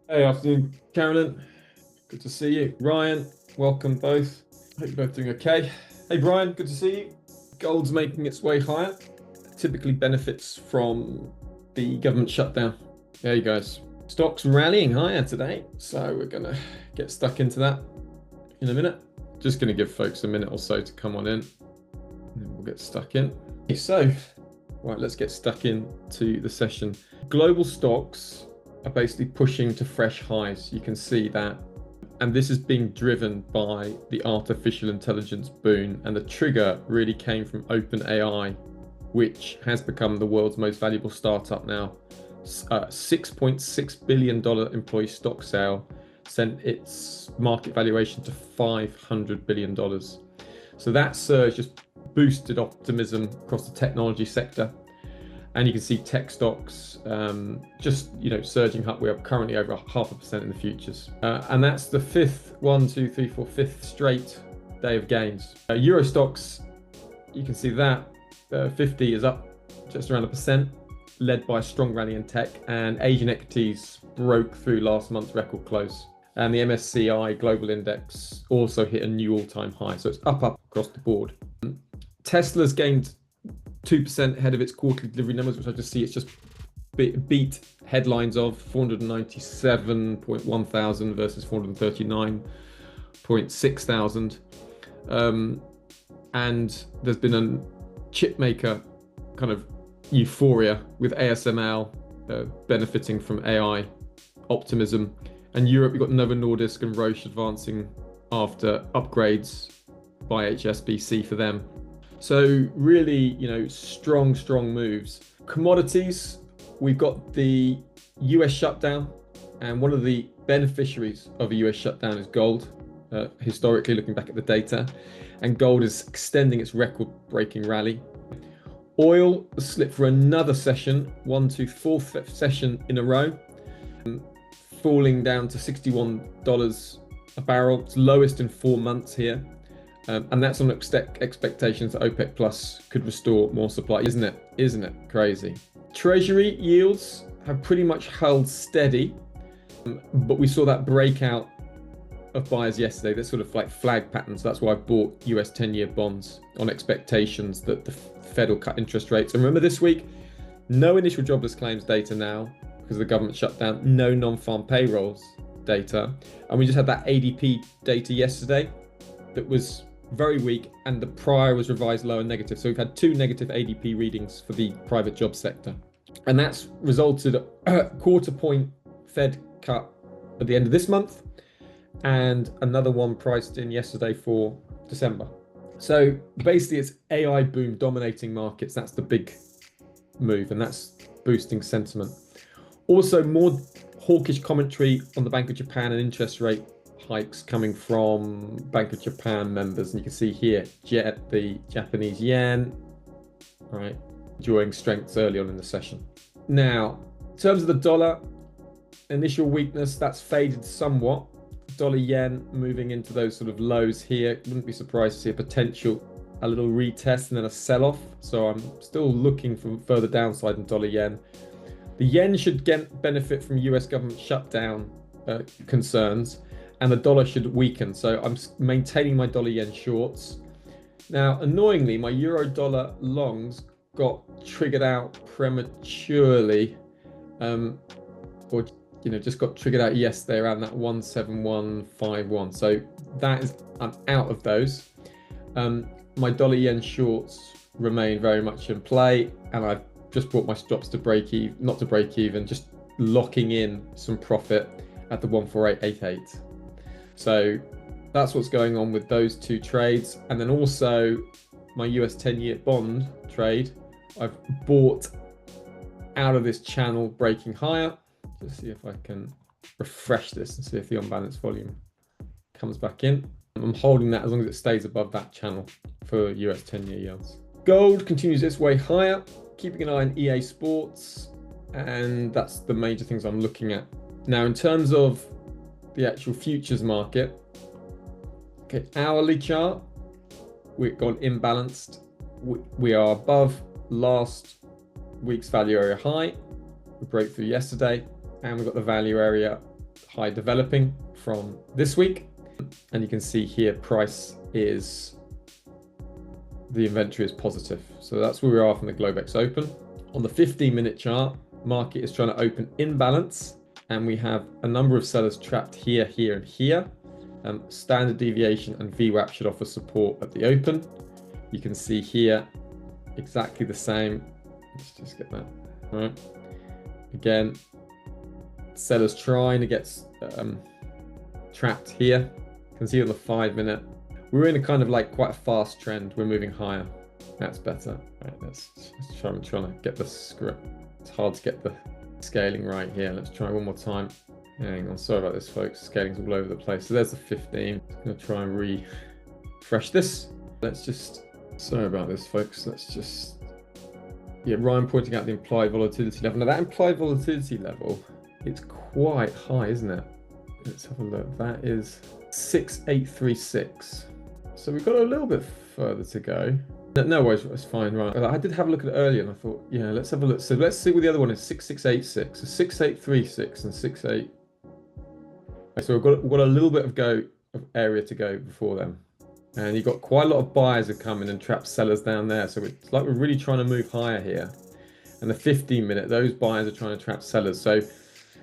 Hey, afternoon, Carolyn. Good to see you. Ryan, welcome both. Hope you're both doing okay. Hey, Brian, good to see you. Gold's making its way higher. Typically benefits from the government shutdown. There you guys. Stocks rallying higher today, so we're gonna get stuck into that in a minute. Just gonna give folks a minute or so to come on in, and then we'll get stuck in. So, right, let's get stuck into the session. Global stocks are basically pushing to fresh highs. You can see that. And this is being driven by the artificial intelligence boom. And the trigger really came from OpenAI, which has become the world's most valuable startup now. $6.6 billion employee stock sale sent its market valuation to $500 billion. So that surge just boosted optimism across the technology sector. And you can see tech stocks just surging up. We're currently over 0.5% in the futures, and that's the fifth straight day of gains. Euro stocks, you can see that 50 is up just around 1%, led by a strong rally in tech. And Asian equities broke through last month's record close, and the MSCI Global Index also hit a new all-time high. So it's up across the board. Tesla's gained 2% ahead of its quarterly delivery numbers, which I just see it's just beat headlines of 497.1 thousand versus 439.6 thousand. And there's been a chip maker kind of euphoria with ASML benefiting from AI optimism. And Europe, you've got Novo Nordisk and Roche advancing after upgrades by HSBC for them. So really, strong moves. Commodities, we've got the US shutdown, and one of the beneficiaries of a US shutdown is gold, historically looking back at the data, and gold is extending its record-breaking rally. Oil slipped for another session, fourth session in a row, falling down to $61 a barrel. It's lowest in 4 months here. And that's on expectations that OPEC Plus could restore more supply. Isn't it crazy? Treasury yields have pretty much held steady, but we saw that breakout of buyers yesterday. That's sort of like flag patterns. That's why I bought US 10-year bonds on expectations that the Fed will cut interest rates. And remember this week, no initial jobless claims data now because of the government shutdown, no non-farm payrolls data. And we just had that ADP data yesterday that was very weak, and the prior was revised lower negative. So we've had 2 negative ADP readings for the private job sector. And that's resulted a quarter point Fed cut at the end of this month, and another one priced in yesterday for December. So basically it's AI boom dominating markets. That's the big move, and that's boosting sentiment. Also more hawkish commentary on the Bank of Japan and interest rate hikes coming from Bank of Japan members. And you can see here the Japanese yen, right, enjoying strengths early on in the session. Now, in terms of the dollar, initial weakness, that's faded somewhat. Dollar yen moving into those sort of lows here. Wouldn't be surprised to see a little retest and then a sell-off. So I'm still looking for further downside in dollar yen. The yen should benefit from US government shutdown concerns, and the dollar should weaken. So I'm maintaining my dollar yen shorts. Now, annoyingly, my euro dollar longs got triggered out prematurely, just got triggered out yesterday around that 17151. So I'm out of those. My dollar yen shorts remain very much in play, and I've just brought my stops to break even, not to break even, just locking in some profit at the 14888. So that's what's going on with those 2 trades. And then also my US 10-year bond trade, I've bought out of this channel breaking higher. Just see if I can refresh this and see if the on-balance volume comes back in. I'm holding that as long as it stays above that channel for US 10-year yields. Gold continues its way higher, keeping an eye on EA Sports, and that's the major things I'm looking at. Now, in terms of the actual futures market, okay, hourly chart, we've gone imbalanced. We are above last week's value area high. We broke through yesterday, and we've got the value area high developing from this week. And you can see here, the inventory is positive. So that's where we are from the Globex Open. On the 15-minute chart, market is trying to open in balance, and we have a number of sellers trapped here, here, and here. Standard deviation and VWAP should offer support at the open. You can see here exactly the same. Let's just get that. All right. Again, sellers trying to get trapped here. You can see on the 5-minute, we're in a kind of like quite a fast trend. We're moving higher. That's better. Right, let's try. I'm trying to get the script. It's hard to get the scaling right here. Let's try one more time. Hang on, sorry about this, folks. Scaling's all over the place. So there's the 15. I'm gonna try and refresh this. Sorry about this, folks. Ryan pointing out the implied volatility level. Now that implied volatility level, it's quite high, isn't it? Let's have a look. That is 6836. So we've got a little bit further to go. No worries, it's fine, right. I did have a look at it earlier and I thought, yeah, let's have a look. So let's see what the other one is, 6686. So 6836 and 68. So we've got a little bit of area to go before then. And you've got quite a lot of buyers have come in and trapped sellers down there. So it's like we're really trying to move higher here. And the 15-minute, those buyers are trying to trap sellers. So,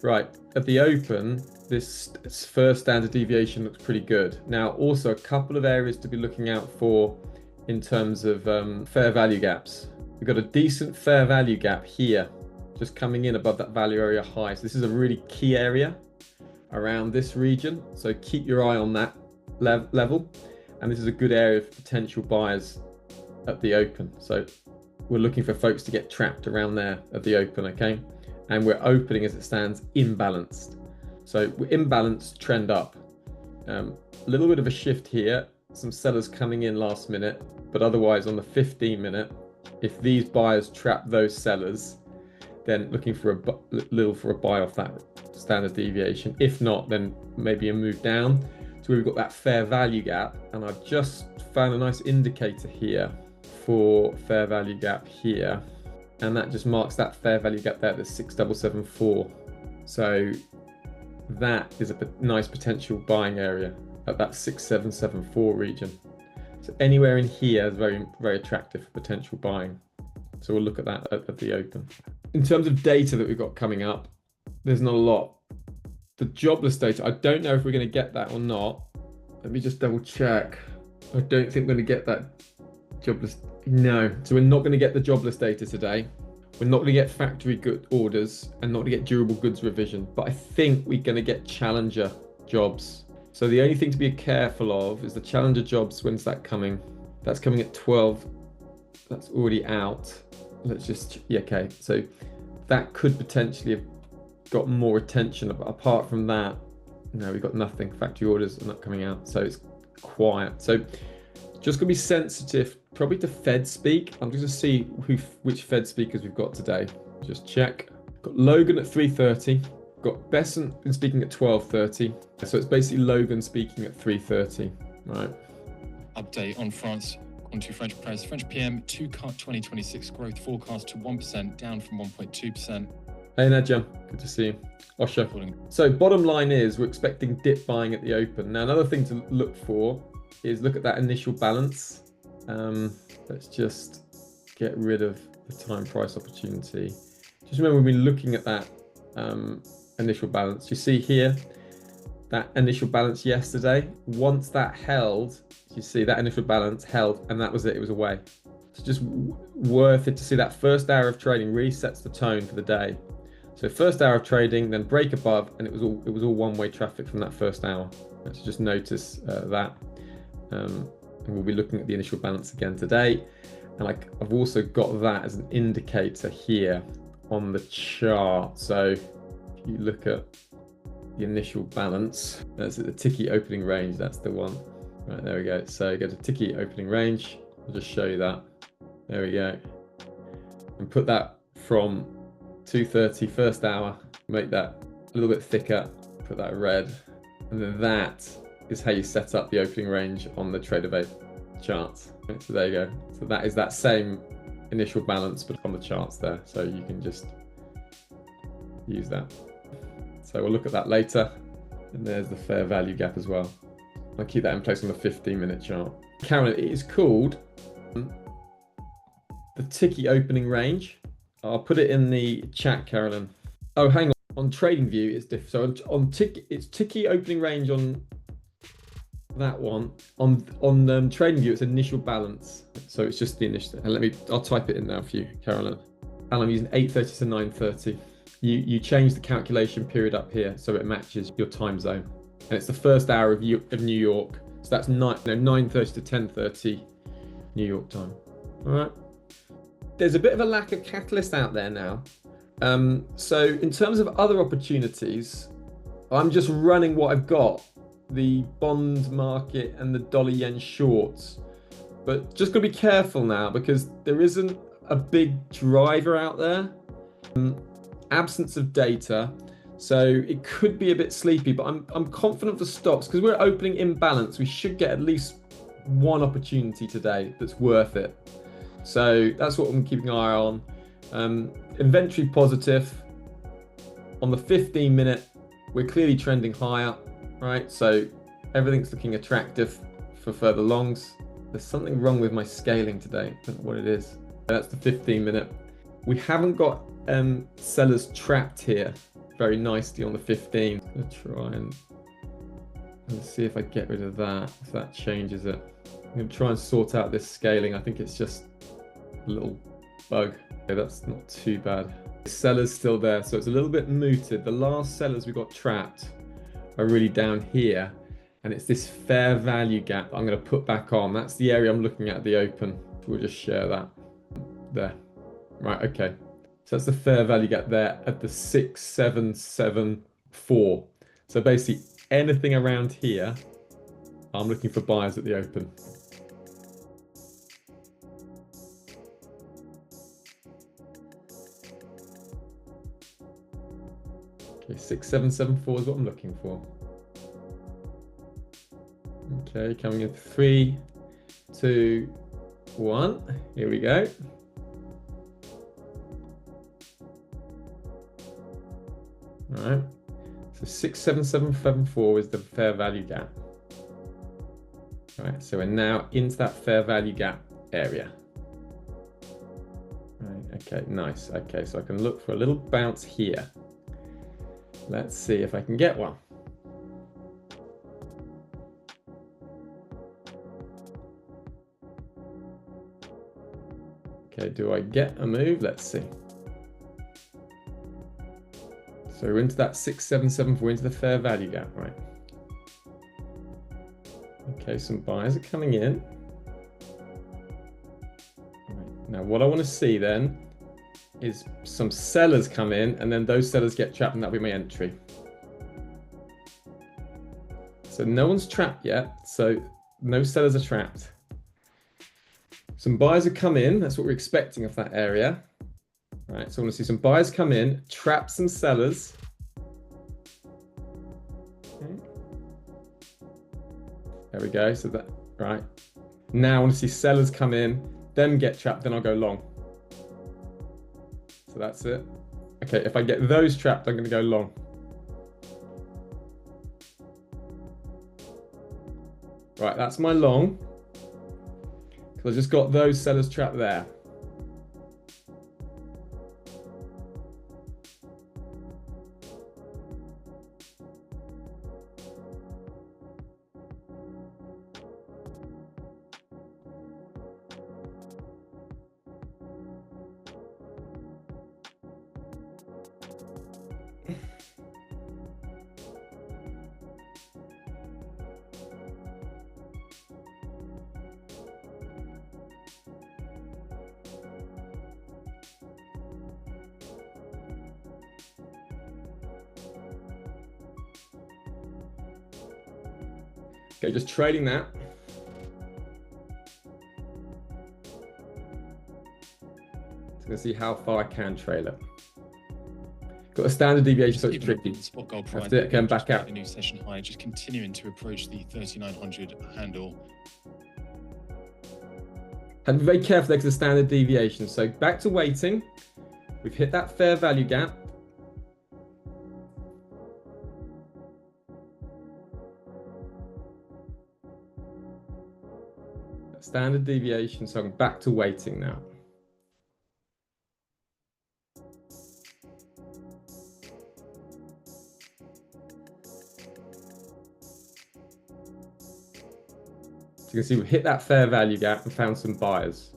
right, at the open, this first standard deviation looks pretty good. Now, also a couple of areas to be looking out for in terms of fair value gaps. We've got a decent fair value gap here, just coming in above that value area high. So this is a really key area around this region. So keep your eye on that level. And this is a good area for potential buyers at the open. So we're looking for folks to get trapped around there at the open, okay? And we're opening as it stands imbalanced. So we're imbalanced, trend up. A little bit of a shift here. Some sellers coming in last minute, but otherwise on the 15-minute, if these buyers trap those sellers, then looking for a buy off that standard deviation. If not, then maybe a move down to where we've got that fair value gap. And I've just found a nice indicator here for fair value gap here. And that just marks that fair value gap there, the 6774. So that is a nice potential buying area at that 6774 region. So anywhere in here is very, very attractive for potential buying. So we'll look at that at the open. In terms of data that we've got coming up, there's not a lot. The jobless data, I don't know if we're going to get that or not. Let me just double check. I don't think we're going to get that jobless. No, so we're not going to get the jobless data today. We're not going to get factory good orders and not going to get durable goods revision. But I think we're going to get challenger jobs. So the only thing to be careful of is the challenger jobs. When's that coming? That's coming at 12. That's already out. Let's just, yeah, okay. So that could potentially have got more attention. But apart from that, no, we've got nothing. Factory orders are not coming out. So it's quiet. So just gonna be sensitive, probably to Fed speak. I'm just gonna see which Fed speakers we've got today. Just check. Got Logan at 3:30. Got Besant speaking at 12:30. So it's basically Logan speaking at 3:30. Right. Update on France. On to French press. French PM 2-cut 2026 growth forecast to 1%, down from 1.2%. Hey Nadja, good to see you. Osha. So bottom line is we're expecting dip buying at the open. Now another thing to look for is look at that initial balance. Let's just get rid of the time price opportunity. Just remember we've been looking at that initial balance. You see here, that initial balance yesterday, once that held, you see that initial balance held and that was it, it was away. It's just worth it to see that first hour of trading really sets the tone for the day. So first hour of trading, then break above, and it was all one-way traffic from that first hour. Let's just notice that. And we'll be looking at the initial balance again today. And I've also got that as an indicator here on the chart. So if you look at the initial balance, that's at the ticky opening range, that's the one. Right, there we go. So go to ticky opening range. I'll just show you that. There we go. And put that from 2:30 first hour, make that a little bit thicker, put that red, and then that is how you set up the opening range on the TraderVate charts. So there you go. So that is that same initial balance, but on the charts there. So you can just use that. So we'll look at that later. And there's the fair value gap as well. I'll keep that in place on the 15-minute chart. Carolyn, it is called the Ticky opening range. I'll put it in the chat, Carolyn. Oh, hang on. On TradingView, it's different. So on Ticky, it's Ticky opening range on that one. On TradingView, it's initial balance. So it's just the initial. And I'll type it in now for you, Carolyn. And I'm using 8:30 to 9:30. You change the calculation period up here so it matches your time zone. And it's the first hour of New York. So that's 9:30 to 10:30 New York time. All right. There's a bit of a lack of catalyst out there now. So in terms of other opportunities, I'm just running what I've got, the bond market and the dollar yen shorts. But just gotta be careful now because there isn't a big driver out there. Absence of data. So it could be a bit sleepy, but I'm confident for stocks because we're opening imbalance. We should get at least one opportunity today that's worth it. So that's what I'm keeping an eye on. Inventory positive. On the 15-minute, we're clearly trending higher, right? So everything's looking attractive for further longs. There's something wrong with my scaling today. I don't know what it is. That's the 15-minute. We haven't got sellers trapped here very nicely on the 15. I'm gonna try and see if I get rid of that, if that changes it. I'm gonna try and sort out this scaling. I think it's just a little bug. Okay, that's not too bad. The seller's still there, so it's a little bit mooted. The last sellers we got trapped are really down here, and it's this fair value gap that I'm gonna put back on. That's the area I'm looking at the open. We'll just share that there. Right, okay. So that's the fair value gap there at the 6774. So basically anything around here, I'm looking for buyers at the open. Okay, 6774 is what I'm looking for. Okay, coming in 3, 2, 1. Here we go. All right, so 67774 is the fair value gap. All right, so we're now into that fair value gap area. All right, okay, nice. Okay, so I can look for a little bounce here. Let's see if I can get one. Okay, do I get a move? Let's see. So we're into that 677, into the fair value gap, right? Okay, some buyers are coming in. Right. Now, what I want to see then is some sellers come in, and then those sellers get trapped, and that'll be my entry. So no one's trapped yet, so no sellers are trapped. Some buyers have come in, that's what we're expecting of that area. Right, so I want to see some buyers come in, trap some sellers. Okay. There we go. So that right. Now I want to see sellers come in, them get trapped, then I'll go long. So that's it. Okay, if I get those trapped, I'm going to go long. Right, that's my long. Because I just got those sellers trapped there. Okay, just trading that. Just gonna see how far I can trail it. Got a standard deviation, so it's tricky. Spot gold price. After it came back out. A new session high, just continuing to approach the 3900 handle. And be very careful there because of standard deviation. So back to waiting. We've hit that fair value gap. Standard deviation, so I'm back to waiting now. So you can see we've hit that fair value gap and found some buyers.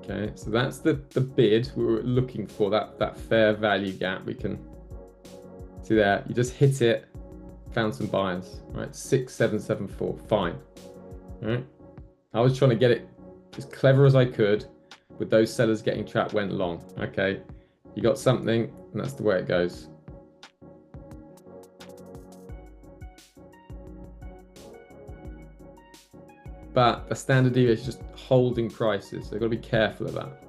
Okay, so that's the bid we were looking for, that fair value gap. We can see there, you just hit it, found some buyers, right? 6774, fine. All right. I was trying to get it as clever as I could with those sellers getting trapped, went long. Okay, you got something, and that's the way it goes. But the standard deviation is just holding prices, so you've got to be careful of that.